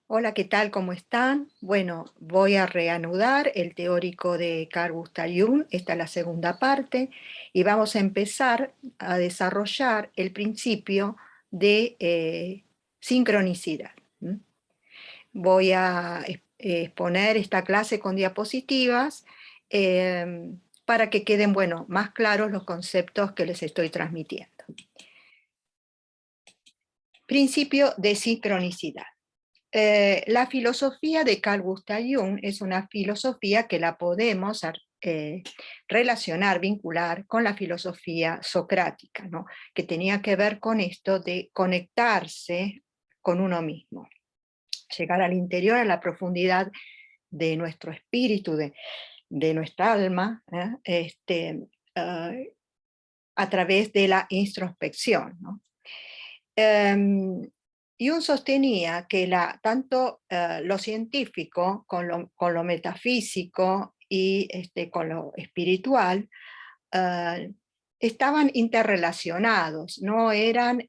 Hola, ¿qué tal? ¿Cómo están? Bueno, voy a reanudar el teórico de Carl Gustav Jung, esta es la segunda parte, y vamos a empezar a desarrollar el principio de sincronicidad. ¿M? Voy a exponer esta clase con diapositivas para que queden, bueno, más claros los conceptos que les estoy transmitiendo. Principio de sincronicidad. La filosofía de Carl Gustav Jung es una filosofía que la podemos relacionar, vincular con la filosofía socrática, ¿no? Que tenía que ver con esto de conectarse con uno mismo, llegar al interior, a la profundidad de nuestro espíritu, de nuestra alma, eh, a través de la introspección, ¿no? Jung sostenía que tanto lo científico con lo metafísico y con lo espiritual eh, estaban interrelacionados, no eran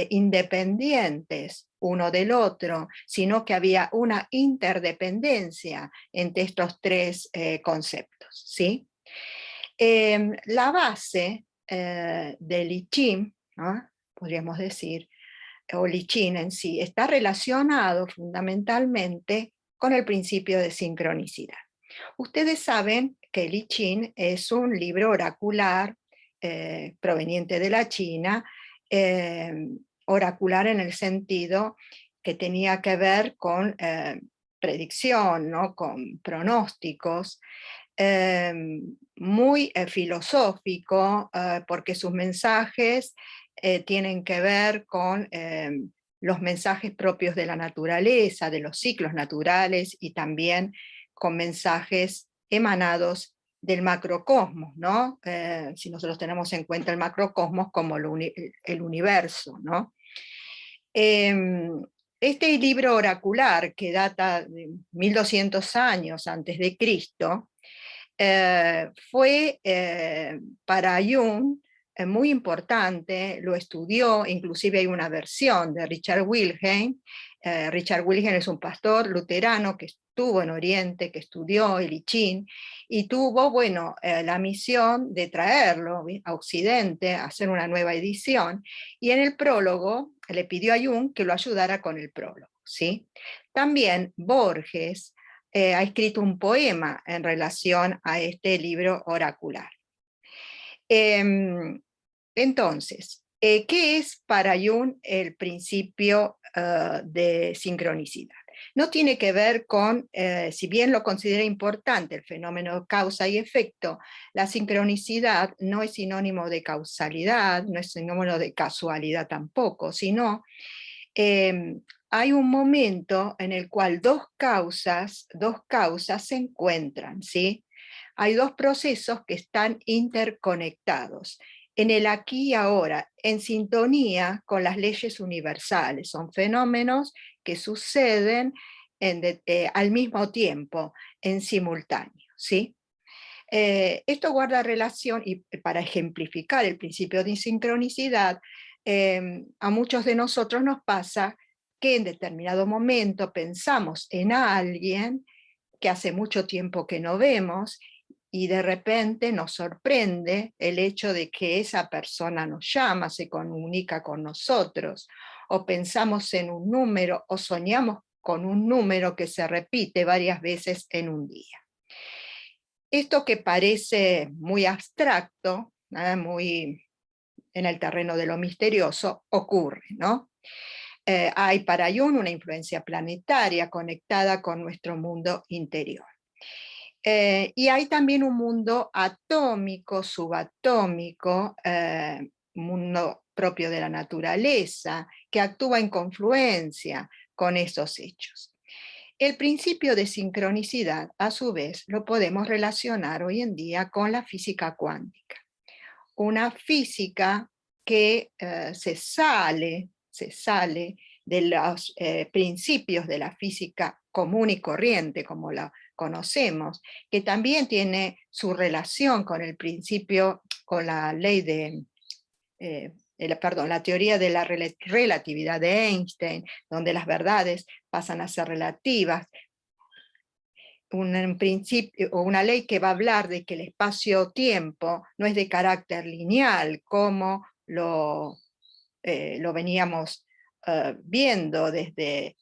independientes uno del otro, sino que había una interdependencia entre estos tres conceptos, ¿sí? La base del I Ching, ¿no? Podríamos decir, o Li Qin en sí, está relacionado fundamentalmente con el principio de sincronicidad. Ustedes saben que el I Ching es un libro oracular proveniente de la China, eh, oracular en el sentido que tenía que ver con predicción, ¿no? Con pronósticos, eh, muy filosófico, porque sus mensajes tienen que ver con los mensajes propios de la naturaleza, de los ciclos naturales y también con mensajes emanados del macrocosmos, ¿no? Si nosotros tenemos en cuenta el macrocosmos como el universo, ¿no? Este libro oracular, que data de 1200 años antes de Cristo, fue para Jung muy importante, lo estudió, inclusive hay una versión de Richard Wilhelm. Richard Wilhelm es un pastor luterano que estuvo en Oriente, que estudió el I Ching, y tuvo, bueno, la misión de traerlo a Occidente, a hacer una nueva edición, y en el prólogo le pidió a Jung que lo ayudara con el prólogo, ¿sí? También Borges ha escrito un poema en relación a este libro oracular. Entonces, ¿qué es para Jung el principio de sincronicidad? No tiene que ver con, si bien lo considera importante el fenómeno de causa y efecto, la sincronicidad no es sinónimo de causalidad, no es sinónimo de casualidad tampoco, sino eh, hay un momento en el cual dos causas se encuentran, ¿sí? Hay dos procesos que están interconectados, en el aquí y ahora, en sintonía con las leyes universales. Son fenómenos que suceden al mismo tiempo, en simultáneo, ¿sí? Esto guarda relación, y para ejemplificar el principio de sincronicidad, a muchos de nosotros nos pasa que en determinado momento pensamos en alguien que hace mucho tiempo que no vemos, y de repente nos sorprende el hecho de que esa persona nos llama, se comunica con nosotros, o pensamos en un número, o soñamos con un número que se repite varias veces en un día. Esto que parece muy abstracto, muy en el terreno de lo misterioso, ocurre, ¿no? Hay para Jung una influencia planetaria conectada con nuestro mundo interior. Y hay también un mundo atómico, subatómico, mundo propio de la naturaleza, que actúa en confluencia con esos hechos. El principio de sincronicidad, a su vez, lo podemos relacionar hoy en día con la física cuántica. Una física que se sale de los principios de la física común y corriente, como la conocemos, que también tiene su relación con el principio, con la ley de la teoría de la relatividad de Einstein, donde las verdades pasan a ser relativas, un principio o una ley que va a hablar de que el espacio-tiempo no es de carácter lineal, como lo veníamos viendo desde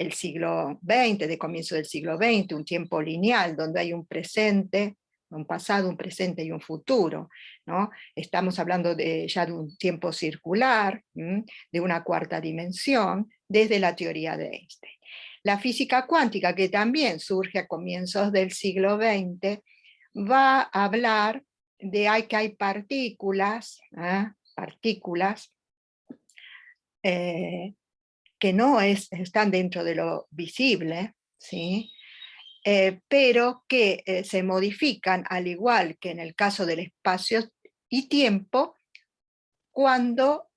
el siglo XX, de comienzo del siglo XX, un tiempo lineal, donde hay un presente, un pasado, un presente y un futuro, ¿no? Estamos hablando ya de un tiempo circular, de una cuarta dimensión, desde la teoría de Einstein. La física cuántica, que también surge a comienzos del siglo XX, va a hablar de que hay partículas, que no están dentro de lo visible, ¿sí? Pero que se modifican, al igual que en el caso del espacio y tiempo, cuando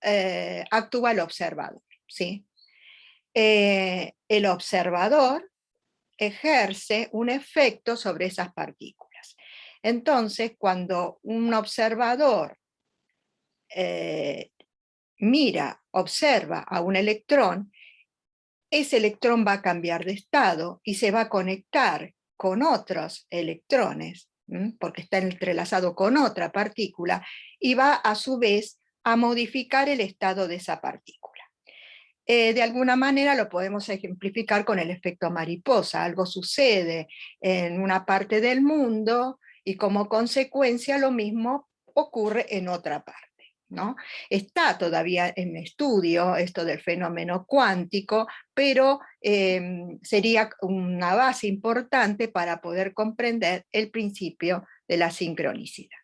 actúa el observador, ¿sí? El observador ejerce un efecto sobre esas partículas. Entonces, cuando un observador observa a un electrón, ese electrón va a cambiar de estado y se va a conectar con otros electrones, porque está entrelazado con otra partícula, y va a su vez a modificar el estado de esa partícula. De alguna manera lo podemos ejemplificar con el efecto mariposa. Algo sucede en una parte del mundo y como consecuencia lo mismo ocurre en otra parte, ¿no? Está todavía en estudio esto del fenómeno cuántico, pero sería una base importante para poder comprender el principio de la sincronicidad.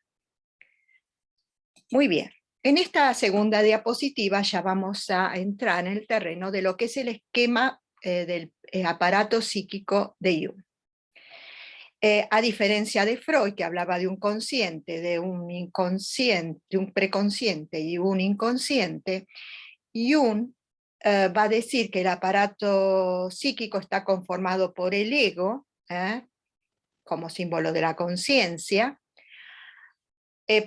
Muy bien. En esta segunda diapositiva ya vamos a entrar en el terreno de lo que es el esquema del aparato psíquico de Jung. A diferencia de Freud, que hablaba de un consciente, de un inconsciente, de un preconsciente y un inconsciente, Jung va a decir que el aparato psíquico está conformado por el ego, como símbolo de la conciencia,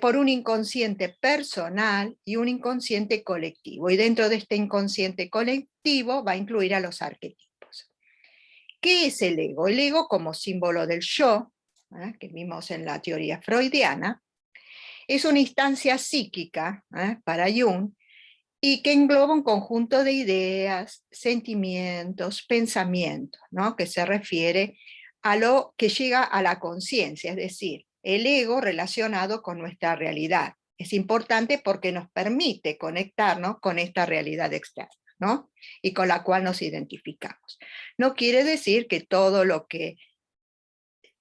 por un inconsciente personal y un inconsciente colectivo. Y dentro de este inconsciente colectivo va a incluir a los arquetipos. ¿Qué es el ego? El ego, como símbolo del yo, que vimos en la teoría freudiana, es una instancia psíquica para Jung, y que engloba un conjunto de ideas, sentimientos, pensamientos, ¿no? Que se refiere a lo que llega a la conciencia, es decir, el ego relacionado con nuestra realidad. Es importante porque nos permite conectarnos con esta realidad externa, ¿no? Y con la cual nos identificamos. No quiere decir que todo lo que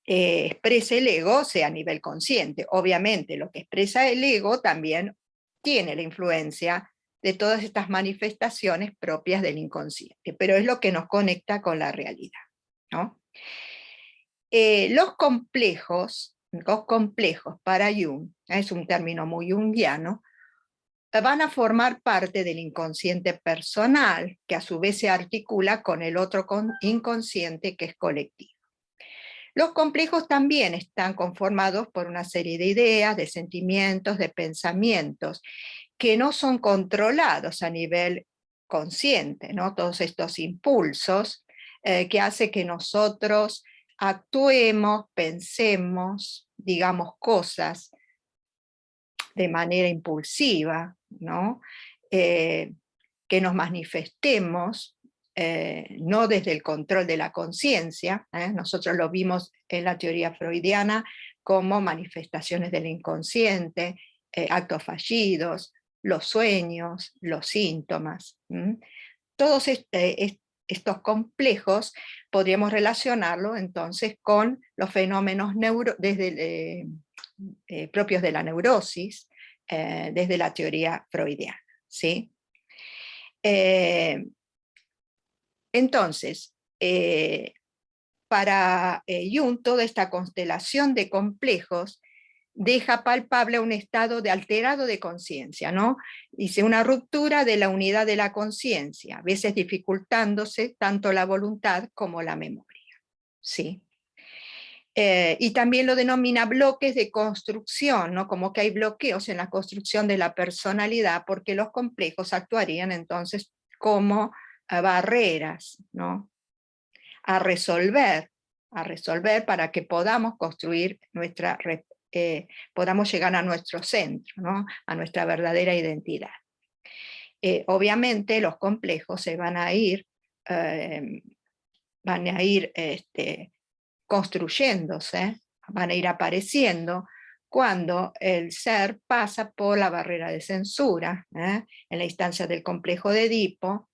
exprese el ego sea a nivel consciente. Obviamente, lo que expresa el ego también tiene la influencia de todas estas manifestaciones propias del inconsciente, pero es lo que nos conecta con la realidad, ¿no? Los complejos para Jung, es un término muy jungiano, van a formar parte del inconsciente personal, que a su vez se articula con el otro inconsciente que es colectivo. Los complejos también están conformados por una serie de ideas, de sentimientos, de pensamientos, que no son controlados a nivel consciente, ¿no? Todos estos impulsos que hace que nosotros actuemos, pensemos, digamos cosas de manera impulsiva, ¿no? Que nos manifestemos, no desde el control de la conciencia. Nosotros lo vimos en la teoría freudiana como manifestaciones del inconsciente, actos fallidos, los sueños, los síntomas. Todos estos complejos podríamos relacionarlo entonces con los fenómenos propios de la neurosis, desde la teoría freudiana, ¿sí? Entonces, para Jung, toda esta constelación de complejos deja palpable un estado de alterado de conciencia, ¿no? Dice, una ruptura de la unidad de la conciencia, a veces dificultándose tanto la voluntad como la memoria, ¿sí? Y también lo denomina bloques de construcción, ¿no? Como que hay bloqueos en la construcción de la personalidad, porque los complejos actuarían entonces como barreras, ¿no? A resolver para que podamos construir podamos llegar a nuestro centro, ¿no? A nuestra verdadera identidad. Obviamente los complejos se van a ir construyéndose, van a ir apareciendo cuando el ser pasa por la barrera de censura, en la instancia del complejo de Edipo,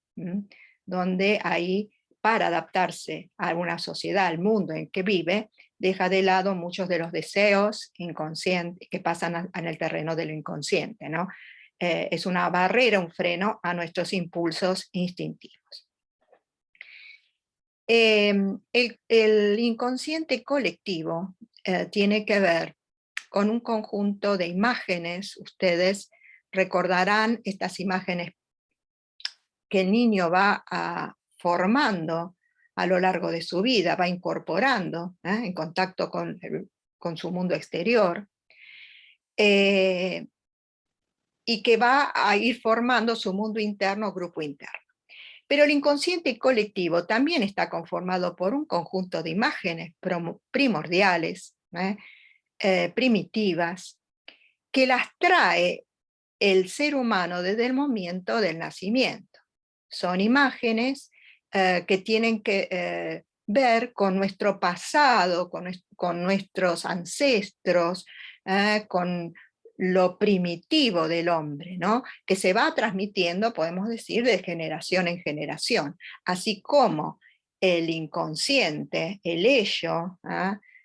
donde ahí, para adaptarse a una sociedad, al mundo en que vive, deja de lado muchos de los deseos inconscientes que pasan en el terreno de lo inconsciente, ¿no? Es una barrera, un freno a nuestros impulsos instintivos. El inconsciente colectivo tiene que ver con un conjunto de imágenes. Ustedes recordarán estas imágenes que el niño va formando a lo largo de su vida, va incorporando en contacto con su mundo exterior, y que va a ir formando su mundo interno, grupo interno. Pero el inconsciente colectivo también está conformado por un conjunto de imágenes primordiales, primitivas, que las trae el ser humano desde el momento del nacimiento. Son imágenes que tienen que ver con nuestro pasado, con nuestros ancestros, con lo primitivo del hombre, ¿no? Que se va transmitiendo, podemos decir, de generación en generación, así como el inconsciente, el ello,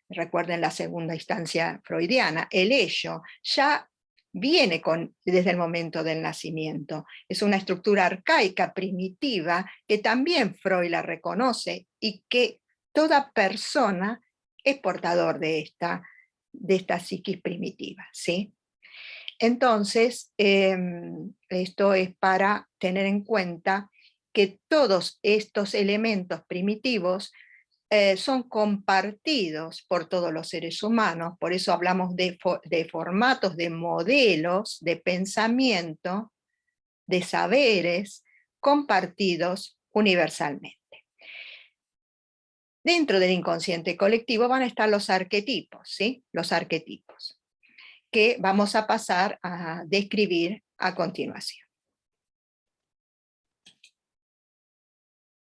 recuerden la segunda instancia freudiana, el ello ya viene desde el momento del nacimiento. Es una estructura arcaica, primitiva, que también Freud la reconoce y que toda persona es portador de esta psiquis primitiva, ¿sí? Entonces, esto es para tener en cuenta que todos estos elementos primitivos son compartidos por todos los seres humanos, por eso hablamos de formatos, de modelos, de pensamiento, de saberes compartidos universalmente. Dentro del inconsciente colectivo van a estar los arquetipos, ¿sí? Los arquetipos, que vamos a pasar a describir a continuación.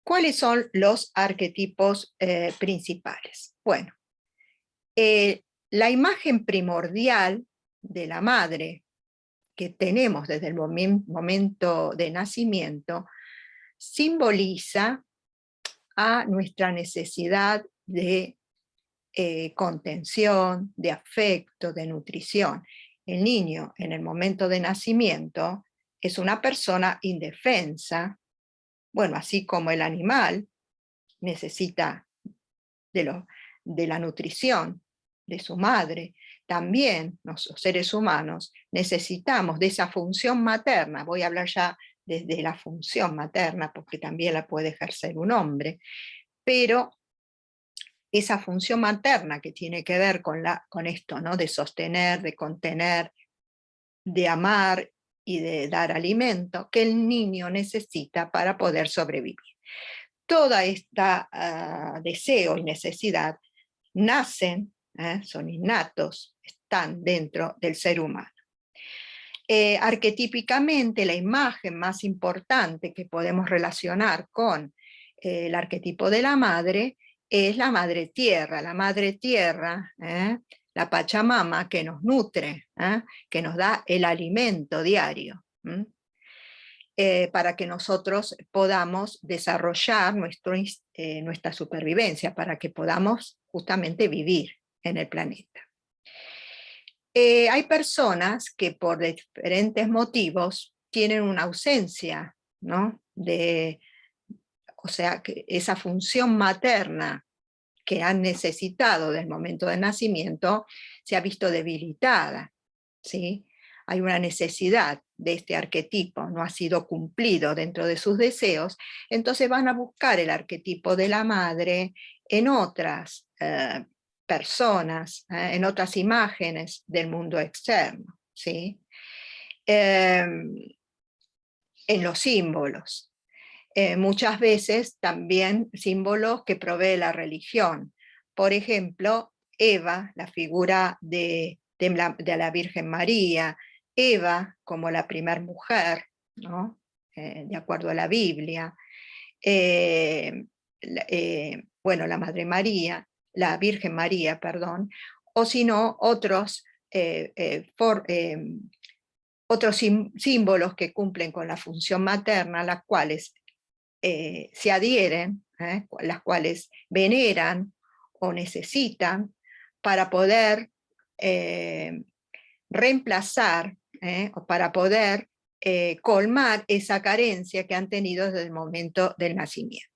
¿Cuáles son los arquetipos principales? Bueno, la imagen primordial de la madre que tenemos desde el momento de nacimiento simboliza a nuestra necesidad de contención, de afecto, de nutrición. El niño en el momento de nacimiento es una persona indefensa, bueno, así como el animal necesita de la nutrición de su madre, también nosotros seres humanos necesitamos de esa función materna. Voy a hablar ya desde la función materna porque también la puede ejercer un hombre, pero esa función materna que tiene que ver con esto, ¿no? De sostener, de contener, de amar y de dar alimento que el niño necesita para poder sobrevivir. Toda esta deseo y necesidad nacen, son innatos, están dentro del ser humano. Arquetípicamente, la imagen más importante que podemos relacionar con el arquetipo de la madre es la madre tierra, la Pachamama, que nos nutre, que nos da el alimento diario, para que nosotros podamos desarrollar nuestra supervivencia, para que podamos justamente vivir en el planeta. Hay personas que por diferentes motivos tienen una ausencia, ¿no? O sea, que esa función materna que han necesitado desde el momento del nacimiento se ha visto debilitada, ¿sí? Hay una necesidad de este arquetipo, no ha sido cumplido dentro de sus deseos, entonces van a buscar el arquetipo de la madre en otras personas, en otras imágenes del mundo externo, ¿sí? En los símbolos. Muchas veces también símbolos que provee la religión. Por ejemplo, Eva, la figura de la Virgen María, Eva como la primera mujer, ¿no? De acuerdo a la Biblia, bueno, la Madre María, la Virgen María, perdón, o si no, otros símbolos que cumplen con la función materna, las cuales se adhieren, las cuales veneran o necesitan para poder reemplazar o para poder colmar esa carencia que han tenido desde el momento del nacimiento.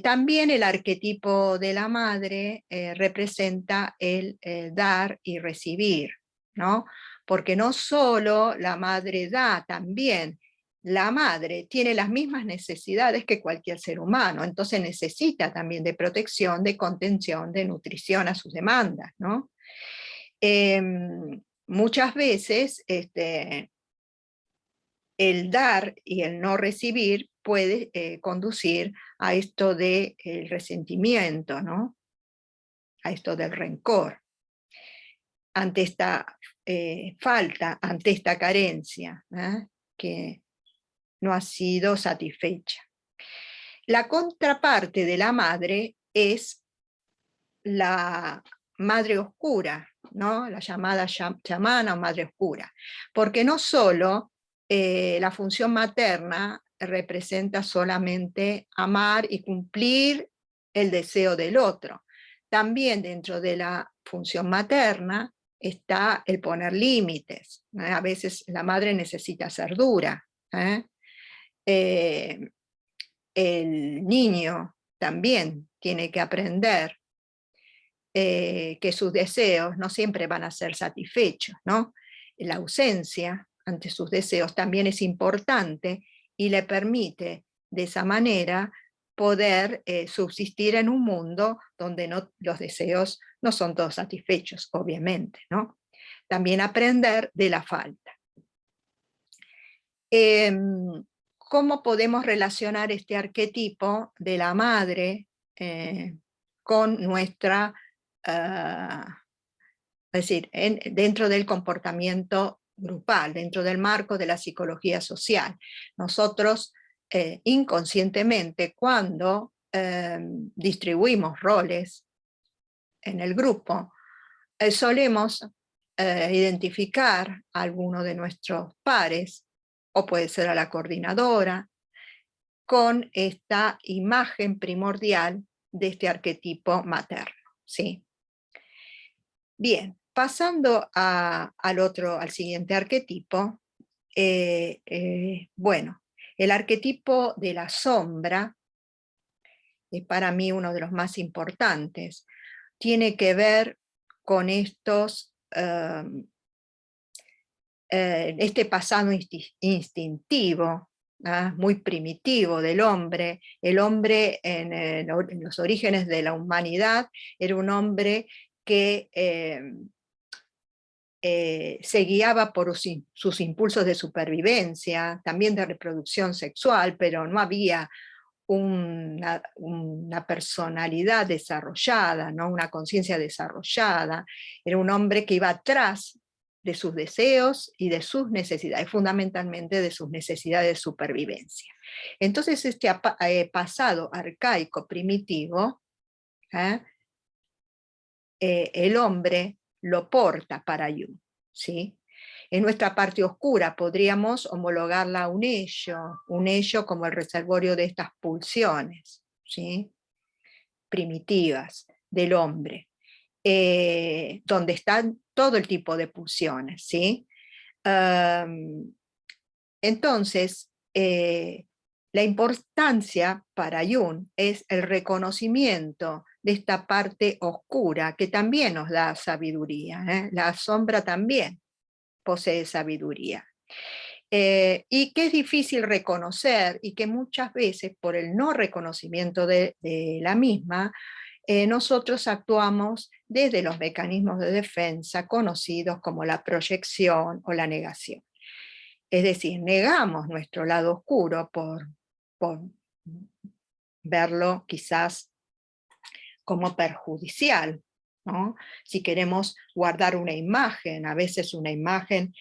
También el arquetipo de la madre representa el dar y recibir, ¿no? Porque no solo la madre da, también la madre tiene las mismas necesidades que cualquier ser humano, entonces necesita también de protección, de contención, de nutrición a sus demandas, ¿no? Muchas veces el dar y el no recibir puede conducir a esto del resentimiento, ¿no? A esto del rencor, ante esta falta, ante esta carencia que no ha sido satisfecha. La contraparte de la madre es la madre oscura, ¿no? La llamada chamana o madre oscura, porque no solo la función materna representa solamente amar y cumplir el deseo del otro. También dentro de la función materna está el poner límites. A veces la madre necesita ser dura. El niño también tiene que aprender que sus deseos no siempre van a ser satisfechos, ¿no? La ausencia ante sus deseos también es importante y le permite de esa manera poder subsistir en un mundo donde los deseos no son todos satisfechos, obviamente, ¿no? También aprender de la falta. ¿Cómo podemos relacionar este arquetipo de la madre con nuestra es decir, dentro del comportamiento grupal, dentro del marco de la psicología social? Nosotros inconscientemente, cuando distribuimos roles en el grupo, solemos identificar a alguno de nuestros pares, o puede ser a la coordinadora, con esta imagen primordial de este arquetipo materno, ¿sí? Bien, pasando al siguiente arquetipo, bueno, el arquetipo de la sombra es para mí uno de los más importantes. Tiene que ver con este pasado instintivo, muy primitivo del hombre. El hombre en los orígenes de la humanidad era un hombre que se guiaba por sus impulsos de supervivencia, también de reproducción sexual, pero no había una personalidad desarrollada, ¿no? Una conciencia desarrollada. Era un hombre que iba atrás de sus deseos y de sus necesidades, fundamentalmente de sus necesidades de supervivencia. Entonces este pasado arcaico primitivo, el hombre lo porta para Jung, ¿sí? En nuestra parte oscura podríamos homologarla a un ello como el reservorio de estas pulsiones, ¿sí? Primitivas del hombre, donde están todo el tipo de pulsiones, ¿sí? Entonces, la importancia para Jung es el reconocimiento de esta parte oscura que también nos da sabiduría. La sombra también posee sabiduría. Y que es difícil reconocer y que muchas veces por el no reconocimiento de la misma nosotros actuamos desde los mecanismos de defensa conocidos como la proyección o la negación. Es decir, negamos nuestro lado oscuro por verlo quizás como perjudicial, ¿no? Si queremos guardar una imagen, a veces una imagen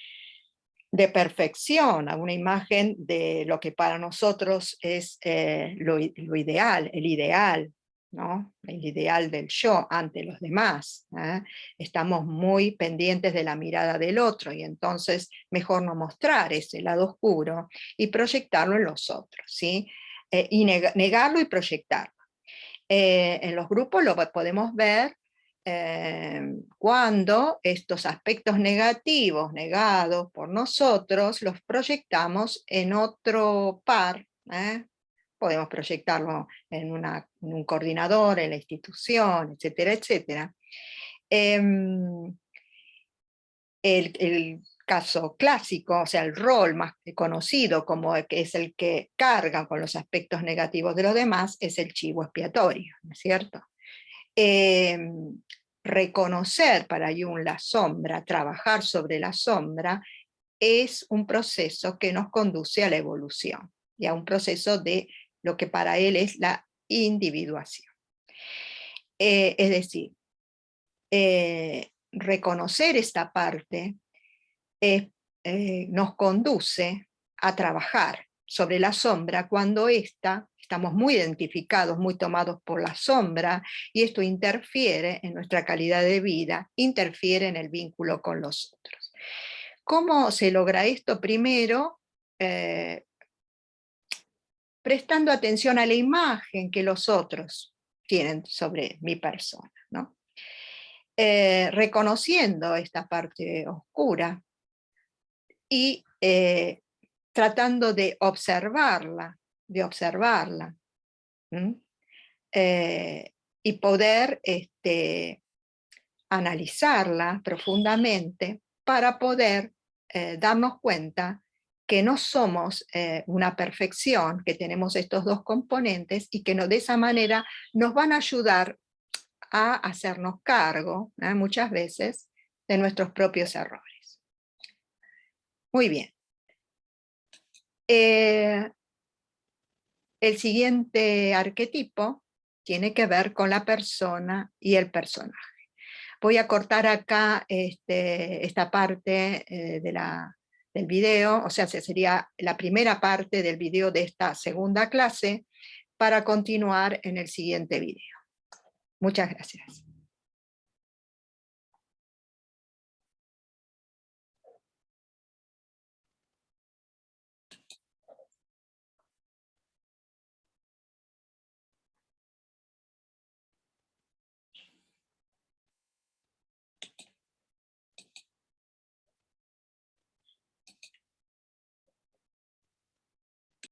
de perfección, a una imagen de lo que para nosotros es lo ideal, el ideal, ¿no? El ideal del yo ante los demás. Estamos muy pendientes de la mirada del otro y entonces mejor no mostrar ese lado oscuro y proyectarlo en los otros, ¿sí? Y negarlo y proyectarlo. En los grupos lo podemos ver cuando estos aspectos negativos negados por nosotros los proyectamos en otro par. Podemos proyectarlo en un coordinador, en la institución, etcétera, etcétera. El caso clásico, o sea, el rol más conocido como que es el que carga con los aspectos negativos de los demás, es el chivo expiatorio, ¿no es cierto? Reconocer para Jung la sombra, trabajar sobre la sombra, es un proceso que nos conduce a la evolución y a un proceso de lo que para él es la individuación. Es decir, reconocer esta parte nos conduce a trabajar sobre la sombra cuando estamos muy identificados, muy tomados por la sombra, y esto interfiere en nuestra calidad de vida, interfiere en el vínculo con los otros. ¿Cómo se logra esto? Primero, prestando atención a la imagen que los otros tienen sobre mi persona, ¿no? Reconociendo esta parte oscura y tratando de observarla, y poder analizarla profundamente para poder darnos cuenta que no somos una perfección, que tenemos estos dos componentes y que de esa manera nos van a ayudar a hacernos cargo, muchas veces, de nuestros propios errores. Muy bien. El siguiente arquetipo tiene que ver con la persona y el personaje. Voy a cortar acá esta parte del video, o sea, sería la primera parte del video de esta segunda clase, para continuar en el siguiente video. Muchas gracias.